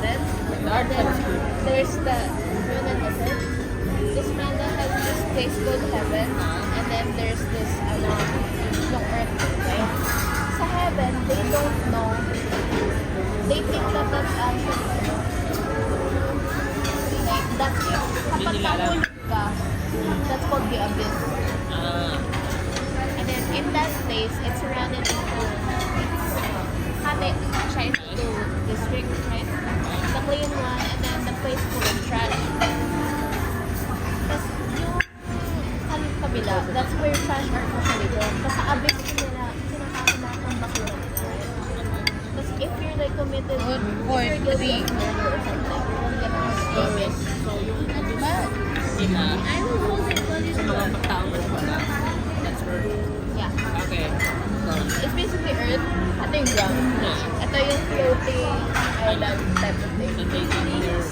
heaven. Dark Then School. there's the moon and the sun. This Manda has this place called heaven, and then there's this yung earth. Okay? Sa heaven, they don't know. They think that that's actually like that's it. Kapag nila alam. nahulog ka, that's called the abyss. Ah. And then in that place, it's surrounded into hati siya into districts, right? The clean one, and then the place full of trash. Tapos yung kabila, that's where trash are usually doon. Tapos sa abyss nila, sinakakamak ang bakura nila. Tapos if you're like committed, Good if point, you're guilty three. of murder or something, you're gonna have to abyss. Ina. I will hold it while you Sa mga pagtaong mo pala. That's where. Yeah. Okay. So, It's basically Earth. Ito yung ground. Ito yung floating island type of thing. the dating here.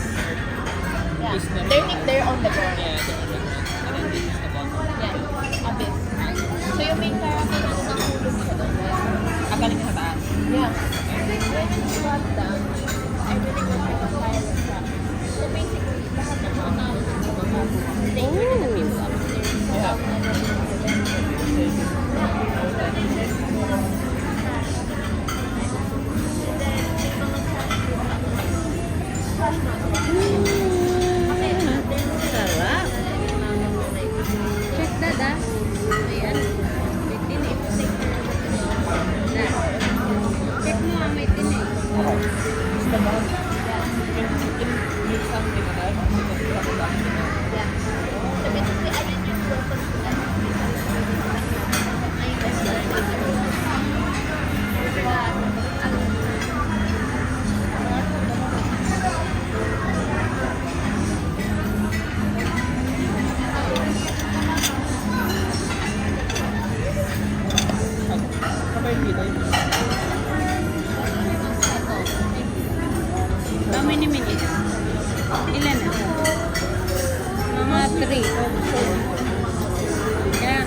Yeah. Is the- They're on the ground. Yeah, they're on the ground. And then this is the bottom. Yeah. Abyss. So yung main character na nakahulog siya doon. Agaling sa taas. Yeah. When it's brought down, everything was like a fire and trash. So basically, lahat ng mga tao na bumaba, they were the people upstairs. So Yeah. out na Sarap. Check that, ah. Ayan. May tinik. Na. Check mo, ah, may tinik. Is the bottom. In something na tayo. Yeah. So basically, I did just welcome to that. I guess Sabay dito. How many minutes? Ilan na? Mga 3. Yeah.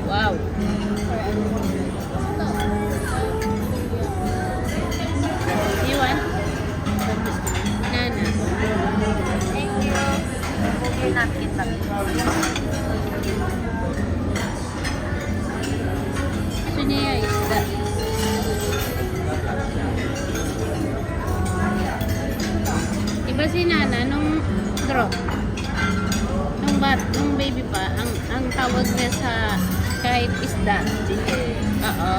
Wow. You want? Nana. Thank you. You're not in the Gusto niya yung isda. Iba si Nana nung draw. Nung baby pa, ang tawag niya sa kahit isda. Oo.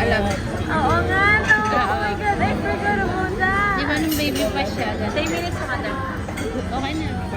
Alam. Oo nga, no. Oo. Oh my God, I forgot about that. Di ba nung baby pa siya? 3 minutes na, mother. Okay na.